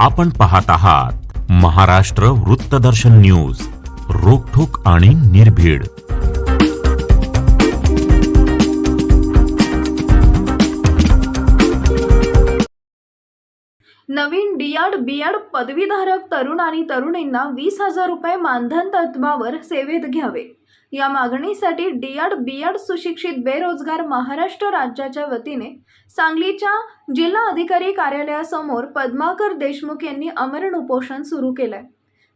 आपण पाहत आहात महाराष्ट्र वृत्तदर्शन न्यूज, रोखठोक आणि निर्भीड। नवीन डीएड बीएड पदवीधारक तरुण आणि तरुणींना 20,000 रुपये मानधन तत्वावर सेवेत घ्यावे या मागणीसाठी डीएड बीएड सुशिक्षित बेरोजगार महाराष्ट्र राज्याच्या वतीने सांगलीच्या जिल्हा अधिकारी कार्यालयासमोर पद्माकर देशमुख यांनी आमरण उपोषण सुरू केलंय।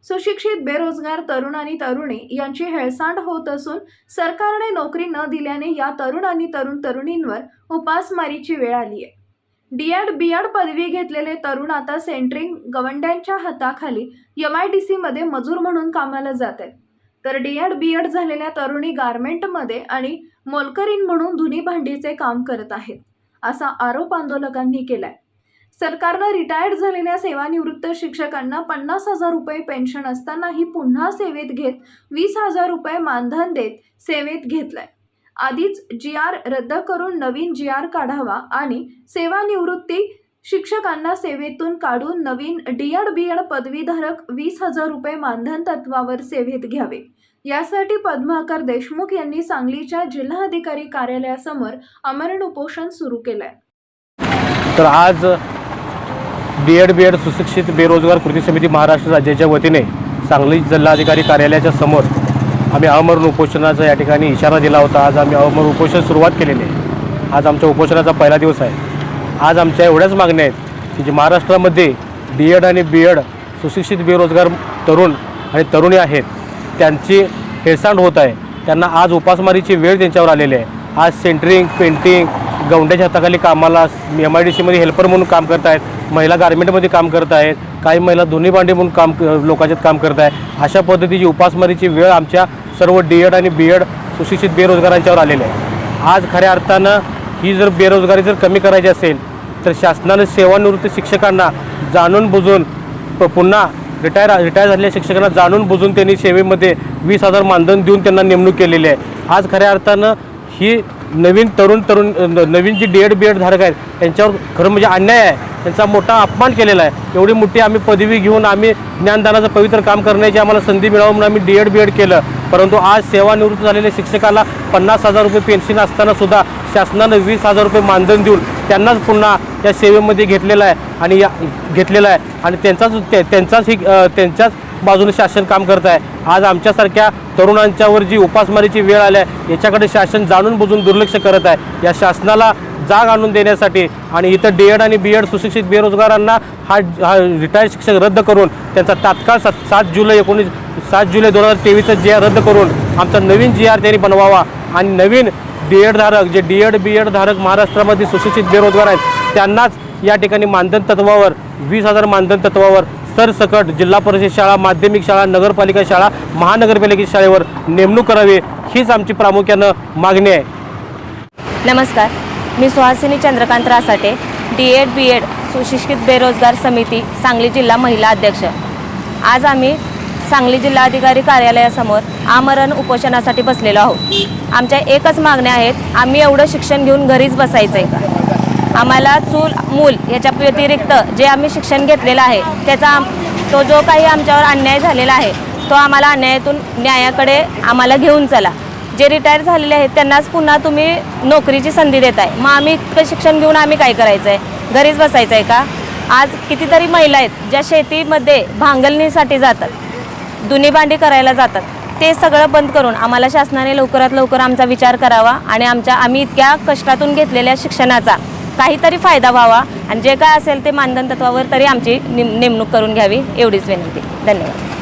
सुशिक्षित बेरोजगार तरुण आणि तरुणी यांची हेळसांड होत असून सरकारने नोकरी न दिल्याने या तरुण आणि तरुणींवर उपासमारीची वेळ आली आहे। डीएड बीएड पदवी घेतलेले तरुण आता सेंट्रिंग गवंड्यांच्या हाताखाली MIDC मध्ये मजूर म्हणून कामाला जात आहेत, तर डीएड बीएड झालेल्या तरुणी गारमेंटमध्ये आणि मोलकरीण म्हणून धुनी भांडीचे काम करत आहेत, असा आरोप आंदोलकांनी केलाय। सरकारनं रिटायर्ड झालेल्या सेवानिवृत्त शिक्षकांना 50,000 रुपये पेन्शन असतानाही पुन्हा सेवेत घेत 20,000 रुपये मानधन देत सेवेत घेतलंय। आधीच GR रद्द करून नवीन GR काढावा आणि सेवानिवृत्ती शिक्षकांना सेवेतून काढून नवीन डीएड बीएड पदवीधारक 20,000 रुपये मानधन तत्वावर सेवेत घ्यावे यासाठी पद्माकर देशमुख यांनी सांगलीच्या जिल्हाधिकारी कार्यालयासमोर आमरण उपोषण सुरू केलंय। तर आज डीएड बीएड सुशिक्षित बेरोजगार कृती समिती महाराष्ट्र राज्याच्या वतीने सांगली जिल्हाधिकारी कार्यालयाच्या समोर आम्ही आमरण उपोषणाचा या ठिकाणी इशारा दिला होता। आज आम्ही आमरण उपोषण सुरुवात केलेली आहे। आज आमच्या उपोषणाचा पहिला दिवस आहे। आज आमच्या एवढ्याच मागण्या आहेत की जे महाराष्ट्रामध्ये डीएड आणि बीएड सुशिक्षित बेरोजगार तरुण आणि तरुणी आहेत त्यांची हेळसांड होत आहे। त्यांना आज उपासमारीची वेळ त्यांच्यावर आलेली आहे। आज सेंटरिंग पेंटिंग गवंड्याच्या हाताखाली कामाला MIDC मध्ये हेल्पर म्हणून काम करत आहेत, महिला गारमेंटमध्ये काम करत आहेत, काही महिला धुनी भांडी म्हणून लोकांच्यात काम करत आहेत। अशा पद्धतीची उपासमारीची वेळ आमच्या सर्व डीएड आणि बीएड सुशिक्षित बेरोजगारांच्यावर आलेली आहे। आज खऱ्या अर्थानं ही जर बेरोजगारी जर कमी करायची असेल तर शासनाने सेवानिवृत्त शिक्षकांना जाणून बुजून पुन्हा रिटायर झालेल्या शिक्षकांना जाणून बुजून त्यांनी सेवेमध्ये 20,000 मानधन देऊन त्यांना नेमणूक केलेली आहे। आज खऱ्या अर्थानं ही नवीन जी डीएड बीएड धारक आहेत त्यांच्यावर खरं म्हणजे अन्याय आहे, त्यांचा मोठा अपमान केलेला आहे। एवढी मोठी आम्ही पदवी घेऊन आम्ही ज्ञानदानाचं पवित्र काम करण्याची आम्हाला संधी मिळावं म्हणून आम्ही डीएड बीएड केलं, परंतु आज सेवानिवृत्त झालेल्या शिक्षकाला 50,000 रुपये पेन्शन असताना सुद्धा शासनानं 20,000 रुपये मानधन देऊन त्यांनाच पुन्हा या सेवेमध्ये घेतलेलं आहे आणि त्यांच्याच बाजूने शासन काम करत आहे। आज आमच्यासारख्या तरुणांच्यावर जी उपासमारीची वेळ आली आहे याच्याकडे शासन जाणून बुजून दुर्लक्ष करत आहे। या शासनाला जाग आणून देण्यासाठी आणि इथं डीएड आणि बीएड सुशिक्षित बेरोजगारांना हा रिटायर्ड शिक्षक रद्द करून त्यांचा तात्काळ 7 जुलै 2023चा GR रद्द करून आमचा नवीन GR त्यांनी बनवावा आणि नवीन डीएड धारक जे डीएड बीएड धारक महाराष्ट्रामध्ये सुशिक्षित बेरोजगार आहेत त्यांनाच या ठिकाणी मानधन तत्वावर 20,000 मानधन तत्वावर सरसकट जिल्हा परिषद शाळा, माध्यमिक शाळा, नगरपालिका शाळा, महानगरपालिका शाळेवर नेमणूक करावी हीच आमची प्रामुख्यानं मागणी आहे। नमस्कार, मी सुहासिनी चंद्रकांत रासाटे, डीएड बीएड सुशिक्षित बेरोजगार समिती सांगली जिल्हा महिला अध्यक्ष। आज आम्ही सांगली जिल्हाधिकारी कार्यालयासमोर आमरण उपोषणासाठी बसलेलो आहोत। आमच्या एकच मागण्या आहेत, आम्ही एवढं शिक्षण घेऊन घरीच बसायचं आहे का? आम्हाला चूल मूल याच्या व्यतिरिक्त जे आम्ही शिक्षण घेतलेलं आहे त्याचा तो जो काही आमच्यावर अन्याय झालेला आहे तो आम्हाला अन्यायातून न्यायाकडे आम्हाला घेऊन चला। जे रिटायर झालेले आहेत त्यांनाच पुन्हा तुम्ही नोकरीची संधी देताय, मग आम्ही इतकं शिक्षण घेऊन आम्ही काय करायचं आहे? घरीच बसायचं आहे का? आज कितीतरी महिला आहेत ज्या शेतीमध्ये भांगलणीसाठी जातात, धुनी भांडी करायला जातात, ते सगळं बंद करून आम्हाला शासनाने लवकरात लवकर आमचा विचार करावा आणि आम्ही इतक्या कष्टातून घेतलेल्या शिक्षणाचा काहीतरी फायदा व्हावा आणि जे काय असेल ते मानधन तत्वावर तरी आमची नेमणूक करून घ्यावी एवढीच विनंती। धन्यवाद।